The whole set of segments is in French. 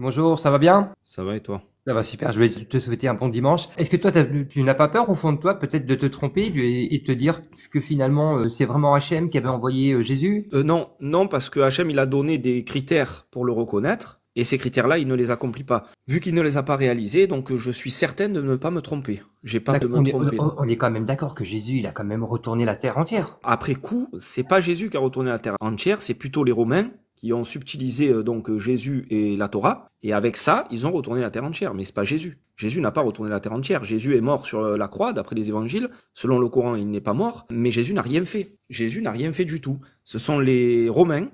Bonjour, ça va bien? Ça va et toi? Ça va super, je vais te souhaiter un bon dimanche. Est-ce que toi, tu n'as pas peur au fond de toi peut-être de te tromper et te dire que finalement c'est vraiment Hachem qui avait envoyé Jésus? Non, non, parce que Hachem, il a donné des critères pour le reconnaître, et ces critères-là, il ne les accomplit pas. Vu qu'il ne les a pas réalisés, donc je suis certaine de ne pas me tromper. J'ai peur de me tromper. On est quand même d'accord que Jésus, il a quand même retourné la terre entière. Après coup, c'est pas Jésus qui a retourné la terre entière, c'est plutôt les Romains qui ont subtilisé donc Jésus et la Torah, et avec ça, ils ont retourné la terre entière, mais c'est pas Jésus. Jésus n'a pas retourné la terre entière. Jésus est mort sur la croix, d'après les évangiles. Selon le Coran, il n'est pas mort, mais Jésus n'a rien fait. Jésus n'a rien fait du tout. Ce sont les Romains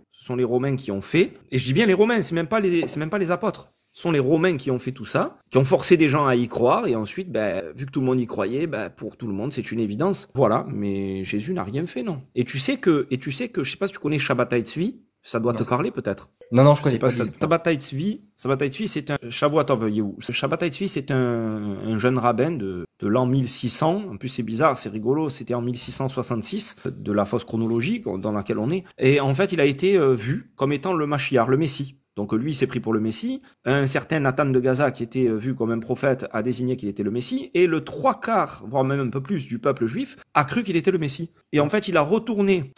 qui ont fait, et je dis bien les Romains, c'est même pas les apôtres. Ce sont les Romains qui ont fait tout ça, qui ont forcé des gens à y croire, et ensuite, vu que tout le monde y croyait, pour tout le monde, c'est une évidence. Voilà, mais Jésus n'a rien fait, non. Et tu sais que, je sais pas si tu connais Shabbatai Tzvi, ça doit te parler peut-être. Non, je connais pas. Shabbatai Tzvi, c'est un Shavuot Tov Yehu. Shabbatai Tzvi, c'est un jeune rabbin de l'an 1600. En plus, c'est bizarre, c'est rigolo. C'était en 1666, de la fausse chronologie dans laquelle on est. Et en fait, il a été vu comme étant le Mashiach, le Messie. Donc lui, il s'est pris pour le Messie. Un certain Nathan de Gaza, qui était vu comme un prophète, a désigné qu'il était le Messie. Et le 3/4, voire même un peu plus, du peuple juif a cru qu'il était le Messie. Et en fait, il a retourné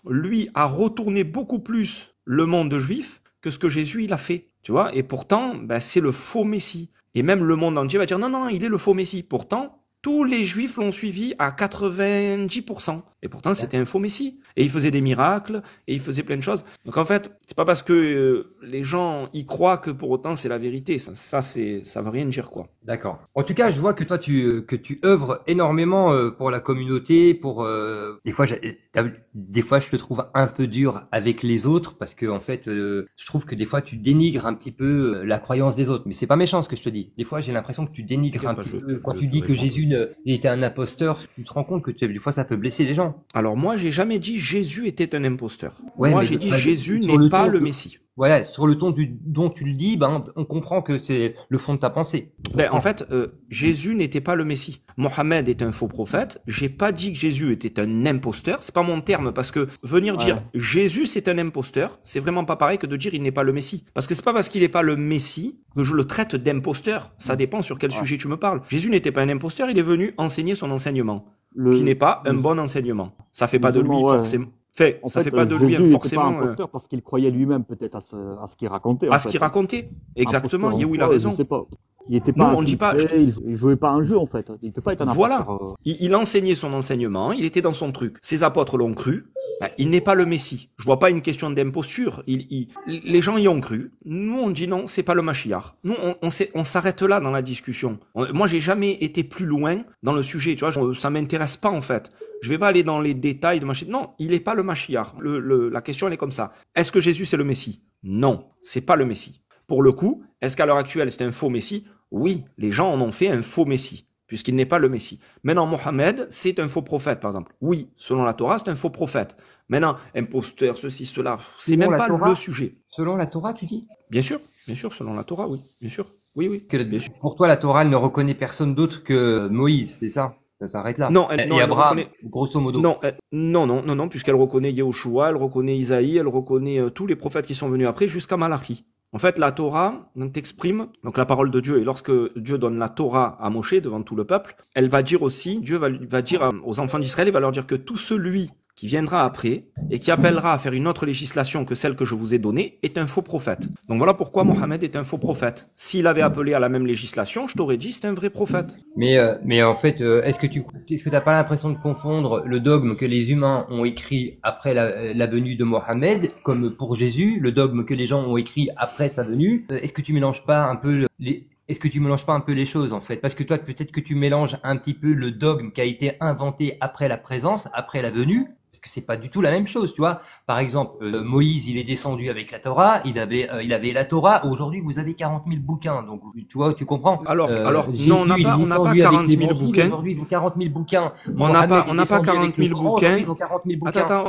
beaucoup plus le monde juif que ce que Jésus il a fait. Tu vois. Et pourtant, c'est le faux Messie. Et même le monde entier va dire non, il est le faux Messie. Pourtant, tous les juifs l'ont suivi à 90%. Et pourtant, c'était un faux messie. Et il faisait des miracles, et il faisait plein de choses. Donc en fait, c'est pas parce que les gens y croient que pour autant c'est la vérité. Ça veut rien dire, quoi. D'accord. En tout cas, je vois que toi, que tu œuvres énormément pour la communauté, des fois, je te trouve un peu dur avec les autres parce que en fait, je trouve que des fois, tu dénigres un petit peu la croyance des autres. Mais c'est pas méchant ce que je te dis. Des fois, j'ai l'impression que tu dénigres un petit peu quand tu dis que Jésus était un imposteur. Tu te rends compte que des fois, ça peut blesser les gens. Alors moi, j'ai jamais dit Jésus était un imposteur. Ouais, moi, j'ai dit Jésus n'est pas le Messie. Voilà, sur le ton dont tu le dis, on comprend que c'est le fond de ta pensée. En fait, Jésus n'était pas le Messie. Mohammed est un faux prophète. J'ai pas dit que Jésus était un imposteur. C'est pas mon terme, parce que venir dire Jésus c'est un imposteur, c'est vraiment pas pareil que de dire il n'est pas le Messie. Parce que c'est pas parce qu'il n'est pas le Messie que je le traite d'imposteur. Ça dépend sur quel sujet tu me parles. Jésus n'était pas un imposteur, il est venu enseigner son enseignement, qui n'est pas un bon enseignement. Ça fait pas de lui forcément. Ça fait pas de lui forcément. Pas imposteur parce qu'il croyait lui-même peut-être à ce qu'il racontait. À ce qu'il racontait, exactement. Il a raison. Je sais pas. Il était pas. Non, on dit pas. Il jouait pas un jeu en fait. Il peut pas être un imposteur. Voilà. Il enseignait son enseignement. Il était dans son truc. Ses apôtres l'ont cru. Il n'est pas le Messie. Je vois pas une question d'imposture. Les gens y ont cru. Nous, on dit non, c'est pas le Mashiach. Nous, on s'arrête là dans la discussion. Moi, j'ai jamais été plus loin dans le sujet. Tu vois, ça m'intéresse pas en fait. Je vais pas aller dans les détails de Mashiach. Non, il est pas le Mashiach. La question, elle est comme ça. Est-ce que Jésus, c'est le Messie? Non, c'est pas le Messie. Pour le coup, est-ce qu'à l'heure actuelle, c'est un faux Messie? Oui, les gens en ont fait un faux Messie, puisqu'il n'est pas le Messie. Maintenant, Mohammed, c'est un faux prophète, par exemple. Oui, selon la Torah, c'est un faux prophète. Maintenant, imposteur, ceci, cela, c'est même pas le sujet. Selon la Torah, tu dis? Bien sûr, selon la Torah, oui, bien sûr. Oui, bien sûr. Pour toi, la Torah, elle ne reconnaît personne d'autre que Moïse, c'est ça? Ça s'arrête là. Non, et Abraham, grosso modo. Non, puisqu'elle reconnaît Yehoshua, elle reconnaît Isaïe, elle reconnaît tous les prophètes qui sont venus après, jusqu'à Malachi. En fait, la Torah t'exprime donc la parole de Dieu, et lorsque Dieu donne la Torah à Moshe devant tout le peuple, elle va dire aussi, Dieu va dire aux enfants d'Israël, il va leur dire que tout celui qui viendra après et qui appellera à faire une autre législation que celle que je vous ai donnée est un faux prophète. Donc voilà pourquoi Mohammed est un faux prophète. S'il avait appelé à la même législation, je t'aurais dit c'est un vrai prophète. Mais en fait, est-ce que t'as pas l'impression de confondre le dogme que les humains ont écrit après la venue de Mohammed, comme pour Jésus, le dogme que les gens ont écrit après sa venue? Est-ce que tu mélanges pas un peu les choses, en fait? Parce que toi, peut-être que tu mélanges un petit peu le dogme qui a été inventé après la présence, après la venue, parce que c'est pas du tout la même chose, tu vois. Par exemple, Moïse, il est descendu avec la Torah, il avait la Torah. Aujourd'hui, vous avez 40 000 bouquins, donc tu vois, tu comprends. Alors, non, on n'a pas 40 000 bouquins. Aujourd'hui, ils ont 40 000 bouquins. On n'a pas 40 000 bouquins. Attends,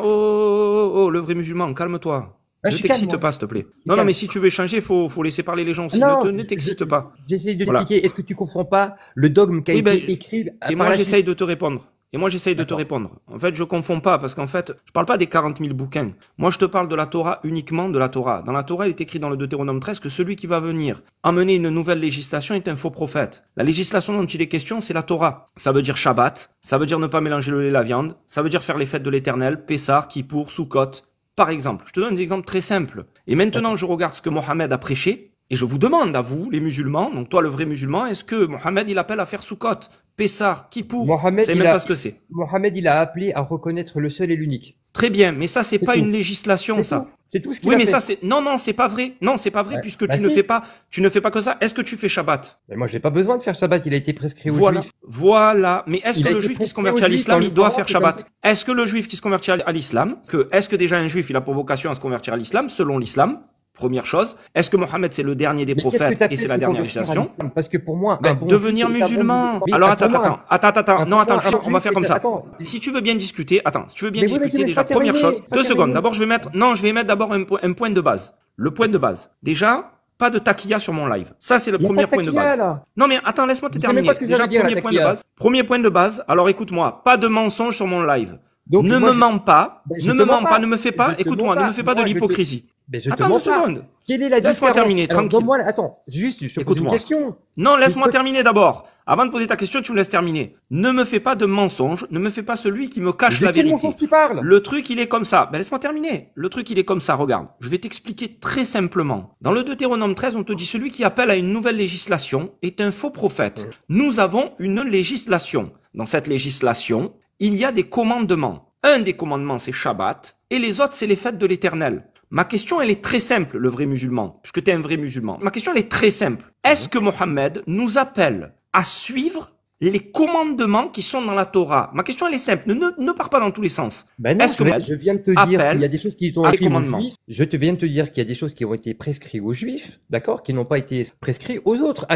le vrai musulman, calme-toi. Ne t'excite pas, s'il te plaît. Non, mais si tu veux changer, faut laisser parler les gens aussi. Ne t'excite pas. J'essaie de t'expliquer. Est-ce que tu confonds pas le dogme qui a été écrit? Et moi, j'essaye de te répondre. Et moi, j'essaye de te répondre. En fait, je confonds pas, parce qu'en fait, je parle pas des 40 000 bouquins. Moi, je te parle de la Torah, uniquement de la Torah. Dans la Torah, il est écrit dans le Deutéronome 13 que celui qui va venir amener une nouvelle législation est un faux prophète. La législation dont il est question, c'est la Torah. Ça veut dire Shabbat, ça veut dire ne pas mélanger le lait et la viande, ça veut dire faire les fêtes de l'Éternel, Pessah, Kippour, Sukkot. Par exemple, je te donne des exemples très simples. Et maintenant, je regarde ce que Mohammed a prêché, et je vous demande à vous, les musulmans, donc toi le vrai musulman, est-ce que Mohammed il appelle à faire Sukkot, Pessah, Kippour? Mohammed, C'est même pas ce que c'est. Mohammed, il a appelé à reconnaître le seul et l'unique. Très bien, mais ça c'est pas tout. une législation, ça. C'est tout ce qu'il Oui, a mais fait. ça c'est non, c'est pas vrai. Non, c'est pas vrai puisque Bah tu ne si. fais pas que ça. Est-ce que tu fais Shabbat? Mais moi, j'ai pas besoin de faire Shabbat, il a été prescrit aux Voilà, Juifs. voilà. Mais est-ce Il que a le été juif qui se prescrit convertit aux à Juifs l'islam, dans il le doit Coran, faire c'est comme Shabbat? Est-ce que le juif qui se convertit à l'islam, est-ce que déjà un juif il a pour vocation à se convertir à l'islam selon l'islam? Première chose. Est-ce que Mohammed c'est le dernier des Mais qu'est-ce que prophètes t'appelles et c'est se la dernière convertir à législation? l'islam? Parce que pour moi, Ben, un bon devenir juif, c'est un bon musulman. musulman. Alors Mais pour moi, attends. Non, attends, un on va faire comme ça. attends. Si tu veux bien discuter, si tu veux bien Mais oui, mais tu discuter laisses déjà, pas première terminer, chose, pas 2 secondes. terminer. D'abord, je vais mettre d'abord un point de base. Le point de base. Déjà, pas de taquilla sur mon live. Ça, c'est le Il y a premier pas point de taquilla, base. là. Non, mais attends, laisse-moi te Vous savez terminer. pas ce que ça Déjà, veut dire, la premier point de taquilla. base. Premier point de base. Alors, écoute-moi. Pas de mensonge sur mon live. Donc, Ne moi, me mens pas. Ben, je Ne te me mens mens pas. pas. Ne me fais pas. Je te Écoute-moi. mens Ne pas. me fais pas de Moi, je te- l'hypocrisie. Mais je te Attends mens 2 pas. secondes. Quelle est la Laisse-moi différence? terminer, Alors, tranquille. donne-moi attends, juste, je te pose une Écoute-moi. question. Non, laisse-moi peux- terminer d'abord. Avant de poser ta question, tu me laisses terminer. Ne me fais pas de mensonges. Ne me fais pas celui qui me cache la De quel vérité. mensonge tu parles? Le truc, il est comme ça. Ben, laisse-moi terminer. Le truc, il est comme ça. Regarde. Je vais t'expliquer très simplement. Dans le Deutéronome 13, on te dit celui qui appelle à une nouvelle législation est un faux prophète. Nous avons une législation. Dans cette législation, il y a des commandements. Un des commandements, c'est Shabbat. Et les autres, c'est les fêtes de l'Éternel. Ma question, elle est très simple, le vrai musulman, puisque tu es un vrai musulman. Ma question, elle est très simple. Est-ce que Mohammed nous appelle à suivre les commandements qui sont dans la Torah? Ma question, elle est simple. Ne pars pas dans tous les sens. Ben non, Est-ce que je viens de te dire appelle qu'il y a des choses qui ont à été des commandements? aux Juifs. Je te viens de te dire qu'il y a des choses qui ont été prescrites aux Juifs, d'accord, qui n'ont pas été prescrites aux autres.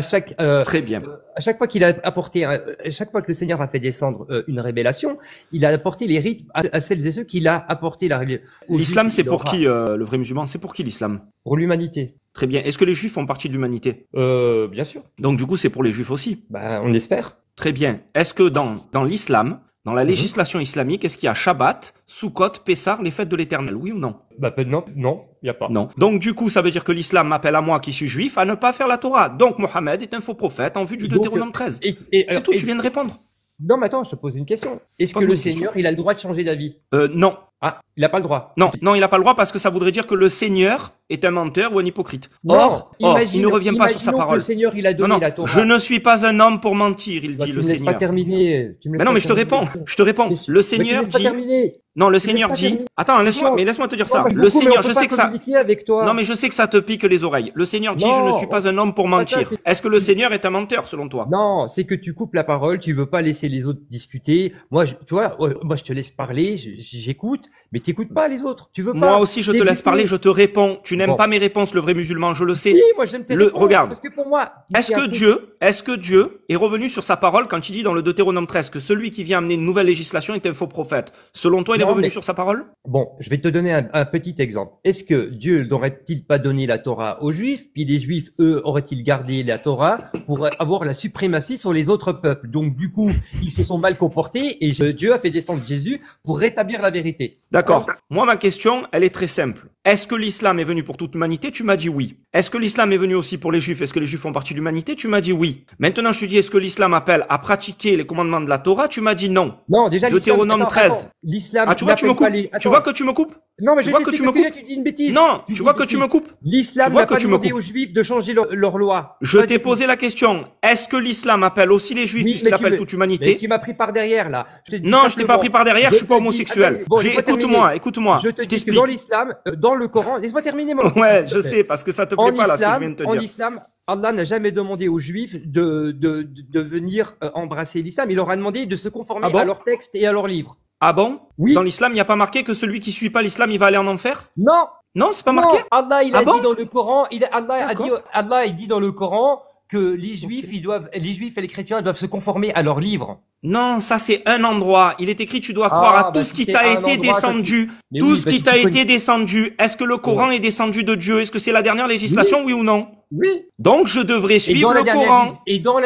Très bien. À chaque fois qu'il a apporté, à chaque fois que le Seigneur a fait descendre une révélation, il a apporté les rites à celles et ceux qu'il a apporté la révélation. L'islam, c'est pour qui, le vrai musulman? C'est pour qui l'islam? Pour l'humanité. Très bien. Est-ce que les juifs font partie de l'humanité? Bien sûr. Donc, du coup, c'est pour les juifs aussi. Ben, on espère. Très bien. Est-ce que dans l'islam, dans la législation islamique, est-ce qu'il y a Shabbat, Sukkot, Pessah, les fêtes de l'Éternel? Oui ou non? Ben, non, il y a pas. Non. Donc du coup, ça veut dire que l'islam m'appelle à moi qui suis juif à ne pas faire la Torah. Donc Mohammed est un faux prophète en vue du Donc, Deutéronome 13. C'est C'est tout, tu viens de répondre. Non, mais attends, je te pose une question. Est-ce que Pose-moi le une question. Seigneur, il a le droit de changer d'avis? Non. Ah, il a pas le droit. Non, il n'a pas le droit parce que ça voudrait dire que le Seigneur est un menteur ou un hypocrite. Non, Or, il ne imaginons- revient pas sur sa imaginons que parole. Le Seigneur, il a Non, donné non, la Torah. je ne suis pas un homme pour mentir, il Bah, dit tu le me laisses Seigneur. pas terminer. Tu me laisses Mais non, pas mais je te terminer. réponds. Le Seigneur Mais tu me laisses pas dit... terminer. Non, le Tu me Seigneur laisses pas dit... terminer. Attends, C'est laisse-moi chiant. te dire Non, ça. mais Le beaucoup, mais Seigneur, on je peut sais pas que ça... communiquer avec toi. Non, mais je sais que ça te pique les oreilles. Le Seigneur dit, Non. je ne suis pas un homme pour Pas ça, mentir. c'est- Est-ce que le Seigneur est un menteur, selon toi? Non, c'est que tu coupes la parole, tu veux pas laisser les autres discuter. Moi, tu vois, moi, je te laisse parler, j'écoute, mais t'écoutes pas les autres. Tu veux pas. Moi aussi, je te laisse parler, je te réponds. Tu n'aimes Bon. pas mes réponses, le vrai musulman, je le sais. Si, moi, j'aime tes Le- réponses, regarde. Parce que pour moi, Est-ce que Dieu est revenu sur sa parole quand il dit dans le Deutéronome 13 que celui qui vient amener une nouvelle législation est un faux prophète? Selon toi, il est Non, revenu mais- sur sa parole? Bon, je vais te donner un petit exemple. Est-ce que Dieu n'aurait-il pas donné la Torah aux Juifs, puis les Juifs, eux, auraient-ils gardé la Torah pour avoir la suprématie sur les autres peuples? Donc, du coup, ils se sont mal comportés et Dieu a fait descendre Jésus pour rétablir la vérité. D'accord. Moi, ma question, elle est très simple. Est-ce que l'islam est venu pour toute l'humanité? Tu m'as dit oui. Est-ce que l'islam est venu aussi pour les juifs? Est-ce que les juifs font partie de l'humanité? Tu m'as dit oui. Maintenant, je te dis, est-ce que l'islam appelle à pratiquer les commandements de la Torah? Tu m'as dit non. Non, déjà, Deutéronome 13. L'islam. Ah, tu vois, tu me n'appelle pas coupes. les- Tu Attends. vois que tu me coupes? Non, mais tu je vois t'explique que tu me parce coupes. tu dis une bêtise. Non, tu dis vois une que tu me bêtise. coupes. L'islam Tu vois n'a que pas tu me demandé coupes. aux Juifs de changer leur loi. Je Pas t'ai du tout. posé la question. Est-ce que l'islam appelle aussi les juifs Oui, puisqu'il mais tu appelle me- toute Mais l'humanité? tu m'as pris par derrière, là. Je te dis Non, je t'ai simplement- pas pris par derrière, je suis pas te dis- homosexuel. Attends, bon, laisse-moi terminer. Écoute-moi. Je te dis que t'explique. dans l'islam, dans le Coran, laisse-moi terminer, mon Ouais, je sais, parce que ça te plaît pas, là, ce que je viens de te En dire. islam, Allah n'a jamais demandé aux Juifs de venir embrasser l'islam. Il leur a demandé de se conformer Ah bon à leur texte et à leur livre. Ah bon? Oui. Dans l'islam, il n'y a pas marqué que celui qui suit pas l'islam, il va aller en enfer? Non, Non, c'est pas non, marqué? Allah, il Ah a bon dit dans le Coran, D'accord. Allah, il dit dans le Coran que les Juifs, les Juifs et les chrétiens doivent se conformer à leur livre. Non, ça c'est un endroit. Il est écrit, tu dois croire à tout bah, ce si qui c'est t'a un été endroit, descendu. Mais Tout oui, ce parce qui que t'a tu été connais- descendu. Est-ce que le Coran est descendu de Dieu? Est-ce que c'est la dernière législation, oui ou non? Oui. Donc je devrais suivre le Coran. Et dans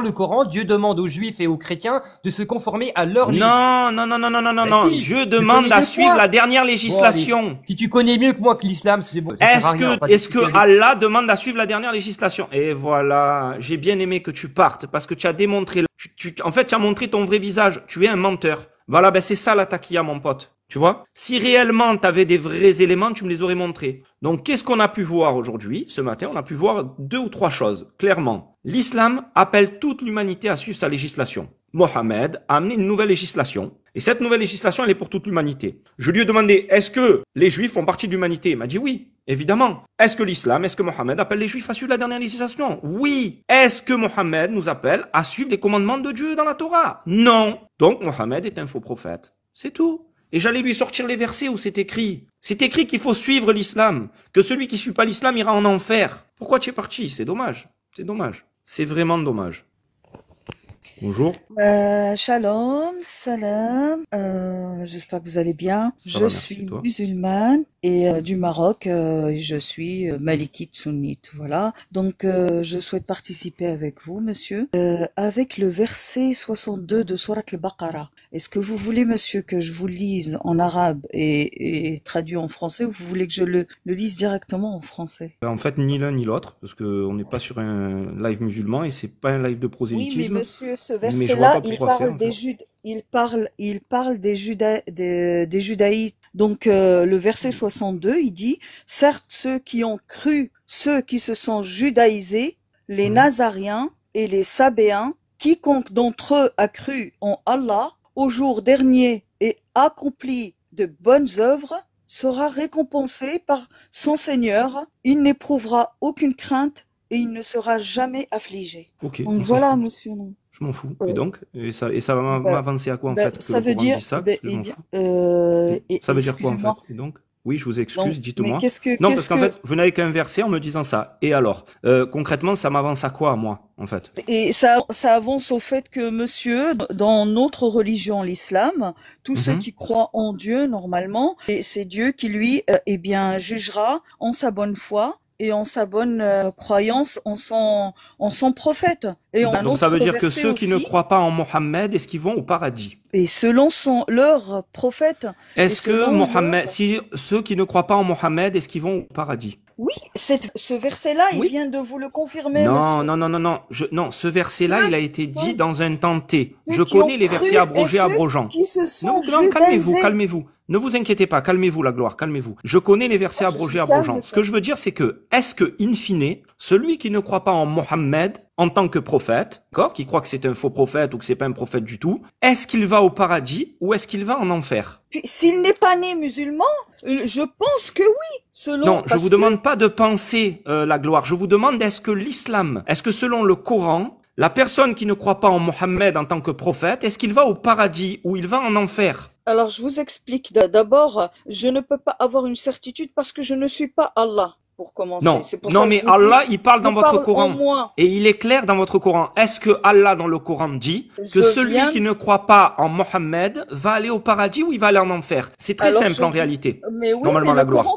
le Coran, Dieu demande aux Juifs et aux chrétiens de se conformer à leur livre. Non. Si, Dieu demande à suivre la dernière législation. Bon, allez, si tu connais mieux que moi que l'islam, c'est bon. Est-ce que Allah demande à suivre la dernière législation? Et voilà, j'ai bien aimé que tu partes parce que tu as démontré, en fait, tu as montré ton vrai visage. Tu es un menteur. Voilà, ben c'est ça la taquilla, mon pote. Tu vois? Si réellement tu avais des vrais éléments, tu me les aurais montrés. Donc, qu'est-ce qu'on a pu voir aujourd'hui? Ce matin, on a pu voir 2 ou 3 choses. Clairement, l'islam appelle toute l'humanité à suivre sa législation. Mohammed a amené une nouvelle législation. Et cette nouvelle législation, elle est pour toute l'humanité. Je lui ai demandé, est-ce que les Juifs font partie de l'humanité? Il m'a dit oui, évidemment. Est-ce que Mohammed appelle les Juifs à suivre la dernière législation? Oui. Est-ce que Mohammed nous appelle à suivre les commandements de Dieu dans la Torah? Non. Donc, Mohammed est un faux prophète. C'est tout. Et j'allais lui sortir les versets où c'est écrit. C'est écrit qu'il faut suivre l'islam. Que celui qui suit pas l'islam ira en enfer. Pourquoi tu es parti? C'est dommage. C'est dommage. C'est vraiment dommage. Bonjour. Shalom, salam. J'espère que vous allez bien. Je suis musulmane et du Maroc. Je suis malikite sunnite. Voilà. Donc, je souhaite participer avec vous, monsieur, avec le verset 62 de Surat al-Baqarah. Est-ce que vous voulez, monsieur, que je vous lise en arabe et traduit en français, ou vous voulez que je le lise directement en français? En fait, ni l'un ni l'autre, parce qu'on n'est pas sur un live musulman et c'est pas un live de prosélytisme. Oui, mais monsieur, ce verset-là, il parle des judaïstes. Donc, le verset 62, il dit, certes, ceux qui ont cru, ceux qui se sont judaïsés, les Nazariens et les Sabéens, quiconque d'entre eux a cru en Allah au jour dernier et accompli de bonnes œuvres, sera récompensé par son Seigneur. Il n'éprouvera aucune crainte et il ne sera jamais affligé. Ok. Donc voilà, monsieur. Non. Je m'en fous. Et donc, ça va m'avancer à quoi en fait? Ça veut dire. Ça veut dire quoi en fait? Et donc, oui, je vous excuse, dites-moi. Non, parce qu'en fait, vous n'avez qu'un verset en me disant ça. Et alors, concrètement, ça m'avance à quoi, moi, en fait? Et ça avance au fait que, monsieur, dans notre religion, l'islam, tous ceux qui croient en Dieu, normalement, et c'est Dieu qui, lui, jugera en sa bonne foi et en sa bonne croyance en son prophète. Et donc ça veut dire que ceux qui ne croient pas en Mohammed, est-ce qu'ils vont au paradis? Et selon leur prophète. Est-ce que Mohammed, si ceux qui ne croient pas en Mohammed, est-ce qu'ils vont au paradis? Oui, ce verset-là, il vient de vous le confirmer, non, monsieur. Non, ce verset-là, il a été dit dans un temps T. Je connais les versets abrogés, abrogeants. Non, calmez-vous. Ne vous inquiétez pas, calmez-vous la gloire, calmez-vous. Je connais les versets abrogés, abrogeants. Ce que je veux dire, c'est que, est-ce que, in fine, celui qui ne croit pas en Mohammed en tant que prophète, d'accord, qui croit que c'est un faux prophète ou que c'est pas un prophète du tout, est-ce qu'il va au paradis ou est-ce qu'il va en enfer? Puis, s'il n'est pas né musulman, je pense que oui. Non, je vous demande pas de penser la gloire. Je vous demande est-ce que selon le Coran, la personne qui ne croit pas en Mohammed en tant que prophète, est-ce qu'il va au paradis ou il va en enfer? Alors, je vous explique. D'abord, je ne peux pas avoir une certitude parce que je ne suis pas Allah. Pour commencer. Non, mais Allah, il parle dans votre Coran. Et il est clair dans votre Coran. Est-ce que Allah, dans le Coran, dit que celui qui ne croit pas en Mohammed va aller au paradis ou il va aller en enfer? C'est très simple en réalité. Mais oui, normalement, mais la gloire.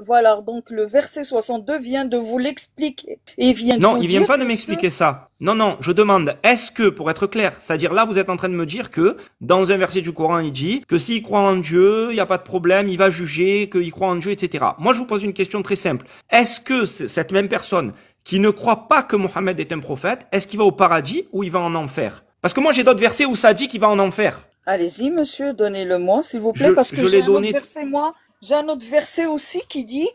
Voilà, donc le verset 62 vient de vous l'expliquer. Et vient non, il vient pas de m'expliquer ça. Non, je demande, est-ce que, pour être clair, c'est-à-dire là, vous êtes en train de me dire que, dans un verset du Coran, il dit que s'il croit en Dieu, il n'y a pas de problème, il va juger, qu'il croit en Dieu, etc. Moi, je vous pose une question très simple. Est-ce que cette même personne qui ne croit pas que Mohammed est un prophète, est-ce qu'il va au paradis ou il va en enfer? Parce que moi, j'ai d'autres versets où ça dit qu'il va en enfer. Allez-y, monsieur, donnez-le-moi, s'il vous plaît, parce que j'ai un autre verset, moi. J'ai un autre verset aussi qui dit,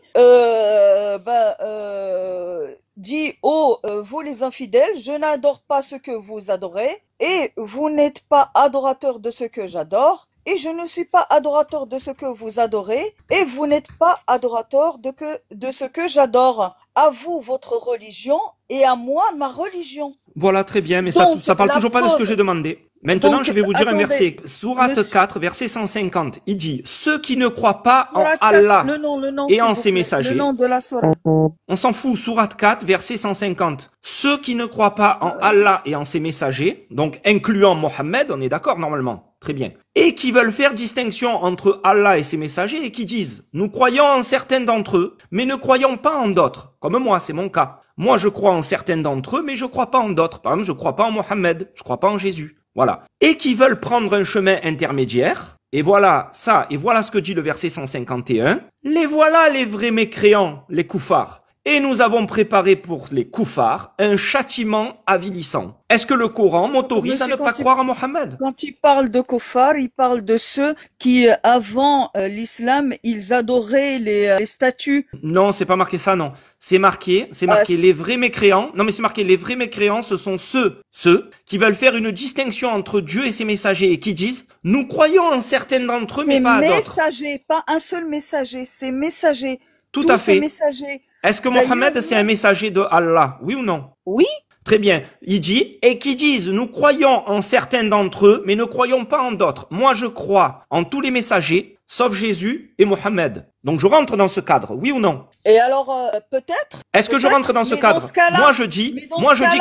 dit, vous les infidèles, je n'adore pas ce que vous adorez, et vous n'êtes pas adorateurs de ce que j'adore, et je ne suis pas adorateur de ce que vous adorez, et vous n'êtes pas adorateur de ce que j'adore. À vous, votre religion, et à moi, ma religion. Voilà, très bien, mais donc, ça parle toujours pas de ce que j'ai demandé. Maintenant, Donc, je vais vous dire un attendez, verset. Sourate monsieur- 4, verset 150. Il dit, ceux qui ne croient pas en Sourate 4, Allah le nom, et s'il en vous ses plaît, messagers. le nom de la sourate. On s'en fout. Sourate 4, verset 150. Ceux qui ne croient pas en Allah et en ses messagers, donc incluant Mohammed, on est d'accord normalement. Très bien. Et qui veulent faire distinction entre Allah et ses messagers et qui disent, nous croyons en certains d'entre eux, mais ne croyons pas en d'autres. Comme moi, c'est mon cas. Moi, je crois en certains d'entre eux, mais je crois pas en d'autres. Par exemple, je crois pas en Mohammed. Je crois pas en Jésus. Voilà. Et qui veulent prendre un chemin intermédiaire. Et voilà ça, et voilà ce que dit le verset 151. Les voilà les vrais mécréants, les koufars. Et nous avons préparé pour les koufars un châtiment avilissant. Est-ce que le Coran m'autorise à ne pas croire en Mohammed? Quand il parle de kuffar, il parle de ceux qui, avant l'islam, ils adoraient les statues. Non, c'est pas marqué ça, non. C'est marqué les vrais mécréants. Non, mais c'est marqué les vrais mécréants, ce sont ceux qui veulent faire une distinction entre Dieu et ses messagers et qui disent, nous croyons en certains d'entre eux, mais pas à d'autres. C'est messager, pas un seul messager, c'est messager. Tout à fait. Messagers. Est-ce que Mohammed, c'est un messager de Allah? Oui ou non? Oui. Très bien. Il dit, et qui disent, nous croyons en certains d'entre eux, mais ne croyons pas en d'autres. Moi, je crois en tous les messagers, sauf Jésus et Mohammed. Donc, je rentre dans ce cadre, oui ou non? Et alors, peut-être? Est-ce que je rentre dans ce cadre? Moi, je dis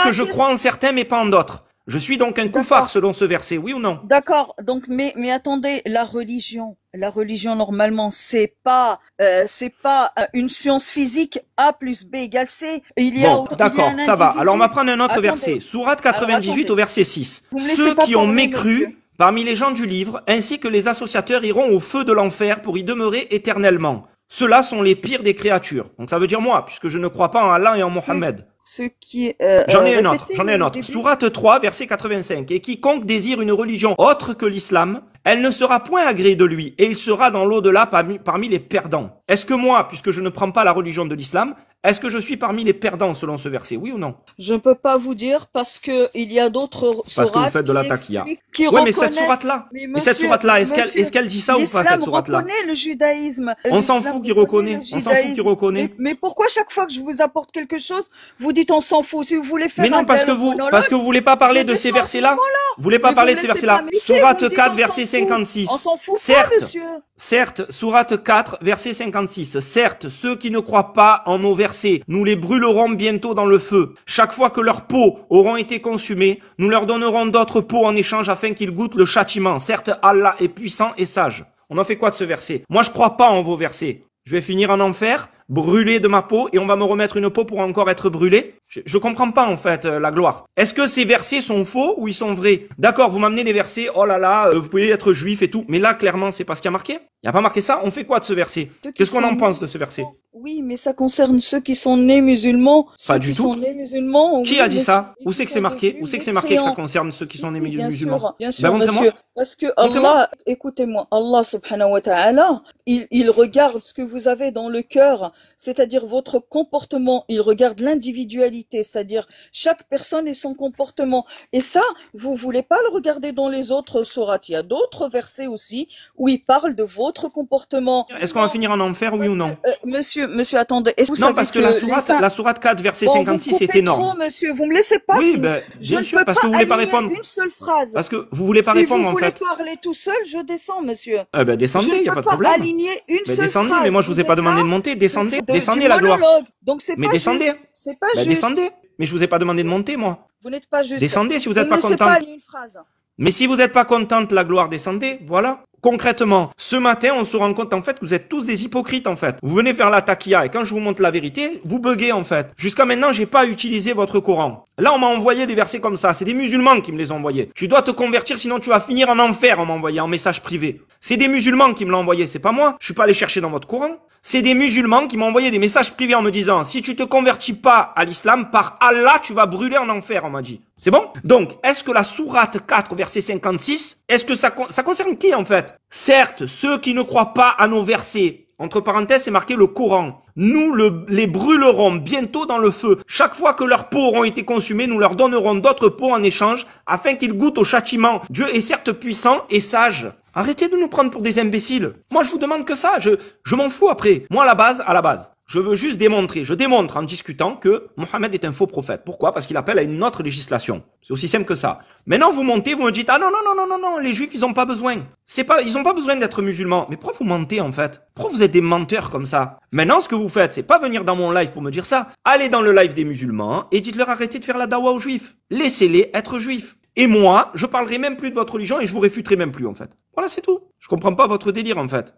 que je crois en certains, mais pas en d'autres. Je suis donc un koufar selon ce verset, oui ou non? D'accord. Donc, mais attendez, la religion normalement, c'est pas une science physique. A plus B égale C. Bon, d'accord, ça va. Alors, on va prendre un autre verset. Sourate 98 au verset 6. Ceux qui ont mécru parmi les gens du livre, ainsi que les associateurs iront au feu de l'enfer pour y demeurer éternellement. Ceux-là sont les pires des créatures. Donc, ça veut dire moi, puisque je ne crois pas en Allah et en Mohammed. J'en ai un autre. Sourate 3, verset 85. Et quiconque désire une religion autre que l'islam, elle ne sera point agréée de lui, et il sera dans l'au-delà parmi les perdants. Est-ce que moi, puisque je ne prends pas la religion de l'islam, est-ce que je suis parmi les perdants selon ce verset, oui ou non? Je ne peux pas vous dire parce que il y a d'autres sourates parce que vous faites de la taquilla. Oui, mais cette sourate-là, est-ce qu'elle dit ça ou pas, cette sourate-là? Reconnaît le judaïsme. On s'en fout qui reconnaît. Mais pourquoi chaque fois que je vous apporte quelque chose, vous dites on s'en fout? Si vous voulez faire parce que vous voulez pas parler de ces versets-là. Vous voulez pas parler de ces versets-là. Sourate 4, verset 56. On s'en fout certes, pas, monsieur. Certes, sourate 4, verset 56. Certes, ceux qui ne croient pas en nos versets, nous les brûlerons bientôt dans le feu. Chaque fois que leurs peaux auront été consumées, nous leur donnerons d'autres peaux en échange afin qu'ils goûtent le châtiment. Certes, Allah est puissant et sage. On en fait quoi de ce verset? Moi, je crois pas en vos versets. Je vais finir en enfer, brûlé de ma peau, et on va me remettre une peau pour encore être brûlé. Je comprends pas, en fait, la gloire. Est-ce que ces versets sont faux ou ils sont vrais? D'accord, vous m'amenez des versets, oh là là, vous pouvez être juif et tout. Mais là, clairement, c'est pas ce qu'il y a marqué. Il n'y a pas marqué ça. On fait quoi de ce verset? Qu'est-ce qu'on en pense de ce verset? Oui, mais ça concerne ceux qui sont nés musulmans. Pas du tout. Qui a dit ça? Où c'est que c'est marqué? Où c'est que c'est marqué que ça concerne ceux qui sont nés musulmans? Bien sûr, monsieur. Parce que Allah, écoutez-moi, Allah subhanahu wa ta'ala, il regarde ce que vous avez dans le cœur, c'est-à-dire votre comportement. Il regarde l'individualité, c'est-à-dire chaque personne et son comportement. Et ça, vous voulez pas le regarder dans les autres sourates. Il y a d'autres versets aussi où il parle de votre comportement. Est-ce qu'on va finir en enfer, oui ou non? Monsieur, attendez. Est-ce que vous savez parce que la sourate 4, verset 56, c'est énorme. Trop, monsieur, vous me laissez pas finir. Bien sûr, parce que vous voulez pas répondre. Une seule phrase. Parce que vous voulez pas répondre, en fait. Si vous voulez parler tout seul, je descends, monsieur. Descendez, il y a pas de problème. Aligner une seule descendez, phrase. mais moi je vous ai pas demandé de monter. Descendez la gloire. Donc c'est mais pas descendez. Juste. C'est pas juste. Descendez. Mais je vous ai pas demandé de monter, moi. Vous n'êtes pas juste. Descendez si vous êtes pas contente. Pas une phrase. Mais si vous n'êtes pas contente, la gloire, descendez, voilà. Concrètement, ce matin, on se rend compte en fait que vous êtes tous des hypocrites en fait. Vous venez faire la taquilla et quand je vous montre la vérité, vous buguez en fait. Jusqu'à maintenant, j'ai pas utilisé votre Coran. Là, on m'a envoyé des versets comme ça. C'est des musulmans qui me les ont envoyés. Tu dois te convertir, sinon tu vas finir en enfer. On m'a envoyé en message privé. C'est des musulmans qui me l'ont envoyé, c'est pas moi. Je suis pas allé chercher dans votre Coran. C'est des musulmans qui m'ont envoyé des messages privés en me disant si tu te convertis pas à l'islam, par Allah, tu vas brûler en enfer, on m'a dit. C'est bon? Donc, est-ce que la sourate 4, verset 56, est-ce que ça concerne qui en fait? Certes, ceux qui ne croient pas à nos versets, entre parenthèses, c'est marqué le Coran. Nous les brûlerons bientôt dans le feu. Chaque fois que leurs peaux auront été consumées, nous leur donnerons d'autres peaux en échange, afin qu'ils goûtent au châtiment. Dieu est certes puissant et sage. Arrêtez de nous prendre pour des imbéciles. Moi, je vous demande que ça. Je m'en fous après. Moi, à la base, Je veux juste démontrer, je démontre en discutant que Mohammed est un faux prophète. Pourquoi? Parce qu'il appelle à une autre législation. C'est aussi simple que ça. Maintenant, vous montez, vous me dites, ah non, non, non, non, non, non, les juifs, ils ont pas besoin. Ils ont pas besoin d'être musulmans. Mais pourquoi vous mentez, en fait? Pourquoi vous êtes des menteurs comme ça? Maintenant, ce que vous faites, c'est pas venir dans mon live pour me dire ça. Allez dans le live des musulmans et dites-leur arrêtez de faire la dawa aux juifs. Laissez-les être juifs. Et moi, je parlerai même plus de votre religion et je vous réfuterai même plus, en fait. Voilà, c'est tout. Je comprends pas votre délire, en fait.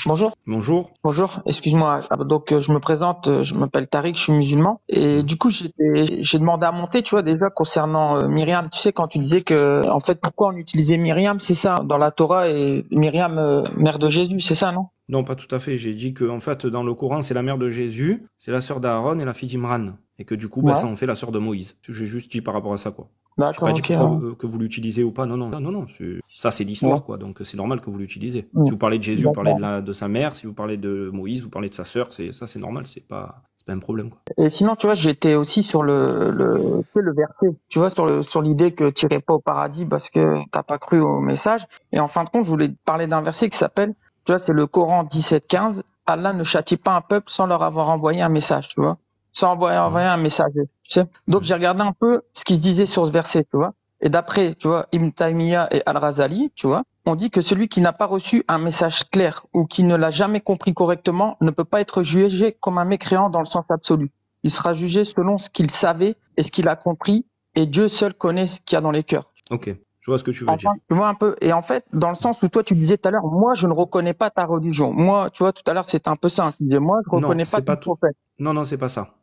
Bonjour. Bonjour. Bonjour. Excuse-moi. Donc je me présente. Je m'appelle Tariq. Je suis musulman. Et du coup j'ai demandé à monter. Tu vois déjà concernant Myriam. Tu sais quand tu disais que en fait pourquoi on utilisait Myriam, c'est ça dans la Torah et Myriam mère de Jésus, c'est ça non? Non, pas tout à fait. J'ai dit que en fait dans le Coran c'est la mère de Jésus, c'est la sœur d'Aaron et la fille d'Imran, et que du coup ça en fait la sœur de Moïse. J'ai juste dit par rapport à ça quoi. D'accord. J'ai pas dit que vous l'utilisez ou pas. Non. Ça c'est l'histoire quoi. Donc c'est normal que vous l'utilisez. Si vous parlez de Jésus, vous parlez de sa mère. Si vous parlez de Moïse, vous parlez de sa sœur. C'est normal. C'est pas un problème quoi. Et sinon tu vois j'étais aussi sur le verset. Tu vois sur l'idée que tu irais pas au paradis parce que t'as pas cru au message. Et en fin de compte je voulais parler d'un verset qui s'appelle, tu vois, c'est le Coran 17-15. Allah ne châtie pas un peuple sans leur avoir envoyé un message, tu vois. Sans envoyer un message, tu sais. Donc, j'ai regardé un peu ce qui se disait sur ce verset, tu vois. Et d'après, tu vois, Ibn Taymiyyah et Al-Razali, tu vois, on dit que celui qui n'a pas reçu un message clair ou qui ne l'a jamais compris correctement ne peut pas être jugé comme un mécréant dans le sens absolu. Il sera jugé selon ce qu'il savait et ce qu'il a compris, et Dieu seul connaît ce qu'il y a dans les cœurs. Ok. Je vois ce que tu veux dire. Tu vois un peu, et en fait, dans le sens où toi tu disais tout à l'heure, moi je ne reconnais pas ta religion. Moi, tu vois, tout à l'heure c'était un peu ça. Hein. Tu disais, moi je reconnais pas ton prophète. Non, c'est pas ça.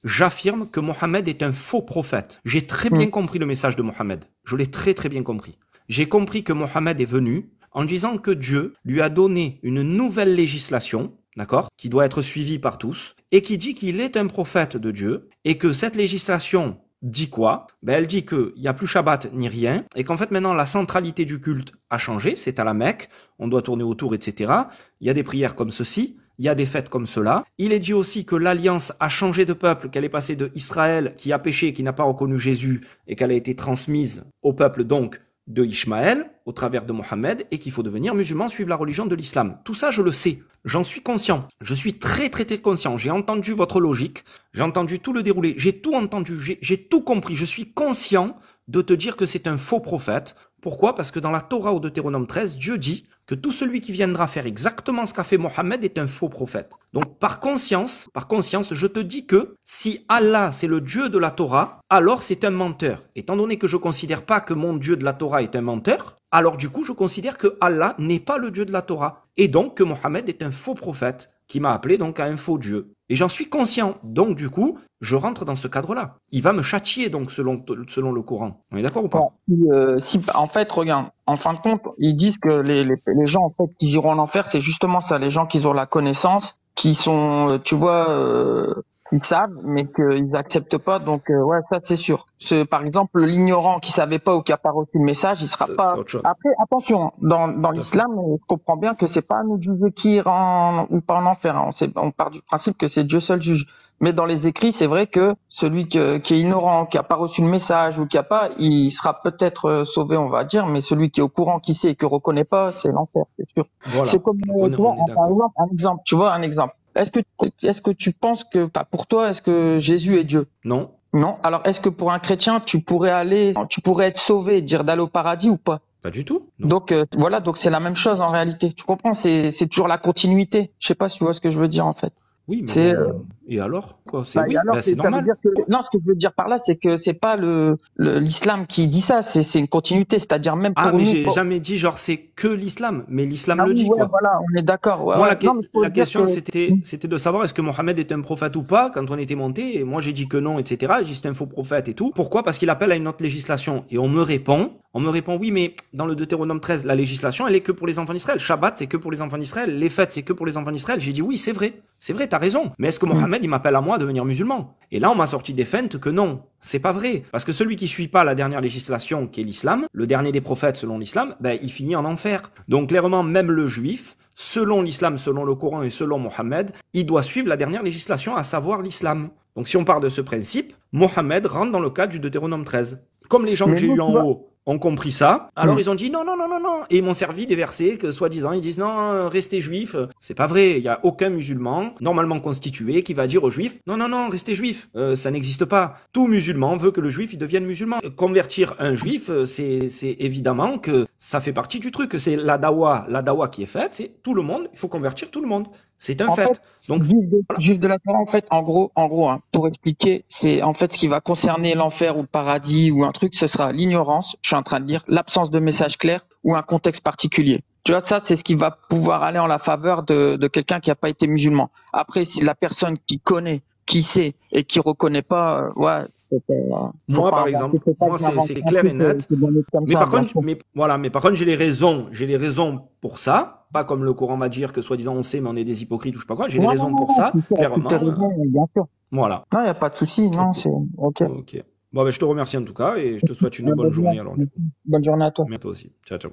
J'affirme que Mohammed est un faux prophète. J'ai très bien compris le message de Mohammed. Je l'ai très très bien compris. J'ai compris que Mohammed est venu en disant que Dieu lui a donné une nouvelle législation, d'accord, qui doit être suivie par tous, et qui dit qu'il est un prophète de Dieu, et que cette législation dit quoi? Elle dit qu'il n'y a plus Shabbat ni rien, et qu'en fait maintenant la centralité du culte a changé, c'est à la Mecque, on doit tourner autour, etc. Il y a des prières comme ceci, il y a des fêtes comme cela. Il est dit aussi que l'alliance a changé de peuple, qu'elle est passée de Israël qui a péché, qui n'a pas reconnu Jésus, et qu'elle a été transmise au peuple donc de Ishmaël, au travers de Mohammed, et qu'il faut devenir musulman, suivre la religion de l'islam. Tout ça, je le sais. J'en suis conscient. Je suis très, très, très conscient. J'ai entendu votre logique. J'ai entendu tout le déroulé. J'ai tout entendu. J'ai tout compris. Je suis conscient de te dire que c'est un faux prophète. Pourquoi? Parce que dans la Torah au Deutéronome 13, Dieu dit que tout celui qui viendra faire exactement ce qu'a fait Mohammed est un faux prophète. Donc par conscience, je te dis que si Allah c'est le Dieu de la Torah, alors c'est un menteur. Étant donné que je considère pas que mon Dieu de la Torah est un menteur, alors du coup je considère que Allah n'est pas le Dieu de la Torah. Et donc que Mohammed est un faux prophète qui m'a appelé donc à un faux Dieu. Et j'en suis conscient. Donc du coup, je rentre dans ce cadre-là. Il va me châtier donc selon le Coran. On est d'accord ou pas? En fait, regarde, en fin de compte, ils disent que les gens en fait qui iront en enfer, c'est justement ça, les gens qui ont la connaissance, qui sont, tu vois, ils savent, mais qu'ils acceptent pas. Donc ouais, ça c'est sûr. Par exemple, l'ignorant qui savait pas ou qui a pas reçu le message, il sera pas. Après, attention, dans l'islam, on comprend bien que c'est pas à nous de juger qui ira ou pas en enfer. Hein. On part du principe que c'est Dieu seul juge. Mais dans les écrits, c'est vrai que celui qui est ignorant, qui a pas reçu le message ou qui a pas, il sera peut-être sauvé, on va dire, mais celui qui est au courant, qui sait et qui reconnaît pas, c'est l'enfer, c'est sûr. Voilà. C'est comme, tu vois, par exemple, un exemple. Est-ce que tu penses que, pour toi, est-ce que Jésus est Dieu? Non. Non. Alors, est-ce que pour un chrétien, tu pourrais être sauvé, dire d'aller au paradis ou pas? Pas du tout. Non. Donc voilà, donc c'est la même chose en réalité. Tu comprends? C'est toujours la continuité. Je sais pas si tu vois ce que je veux dire en fait. Oui, mais et alors quoi? C'est normal. Non, ce que je veux dire par là, c'est que c'est pas l'islam qui dit ça, c'est une continuité, c'est-à-dire même pour nous. J'ai jamais dit genre c'est que l'islam, mais l'islam le dit ouais, quoi. Voilà, on est d'accord. Ouais, moi, la question c'était de savoir est-ce que Mohammed est un prophète ou pas quand on était monté. Et moi j'ai dit que non, etc. J'ai dit c'est un faux prophète et tout. Pourquoi? Parce qu'il appelle à une autre législation. Et on me répond oui, mais dans le Deutéronome 13, la législation elle est que pour les enfants d'Israël. Shabbat c'est que pour les enfants d'Israël. Les fêtes c'est que pour les enfants d'Israël. J'ai dit oui, c'est vrai, t'as raison. Mais est-ce que Mohammed il m'appelle à moi à devenir musulman? Et là on m'a sorti des feintes que non, c'est pas vrai. Parce que celui qui suit pas la dernière législation qui est l'islam, le dernier des prophètes selon l'islam, il finit en enfer. Donc clairement même le juif, selon l'islam, selon le Coran et selon Mohammed, il doit suivre la dernière législation, à savoir l'islam. Donc si on part de ce principe, Mohammed rentre dans le cadre du Deutéronome 13. Comme les gens que j'ai eu en haut ont compris ça. Alors ils ont dit non, non, non, non, non. Et ils m'ont servi des versets que, soi-disant, ils disent non, restez juifs. C'est pas vrai. Il y a aucun musulman, normalement constitué, qui va dire aux juifs, non, non, non, restez juifs. Ça n'existe pas. Tout musulman veut que le juif, il devienne musulman. Convertir un juif, c'est évidemment que ça fait partie du truc. C'est la dawa qui est faite. C'est tout le monde. Il faut convertir tout le monde. C'est un fait. Donc, juif de la Torah, en fait, en gros, hein, pour expliquer, c'est en fait ce qui va concerner l'enfer ou le paradis ou un truc, ce sera l'ignorance, je suis en train de dire, l'absence de message clair ou un contexte particulier. Tu vois, ça, c'est ce qui va pouvoir aller en la faveur de quelqu'un qui n'a pas été musulman. Après, si la personne qui connaît, qui sait et qui reconnaît pas, ouais. Moi, par exemple, c'est clair et net. Mais par contre, j'ai les raisons pour ça. Pas comme le Coran va dire que soi-disant on sait, mais on est des hypocrites ou je sais pas quoi. J'ai les raisons pour ça, clairement. Bien sûr. Voilà. Non, il n'y a pas de souci. Non, c'est ok. Ok. Bon, ben, je te remercie en tout cas et je te souhaite une bonne journée alors. Bonne journée à toi. À toi aussi. Ciao, ciao.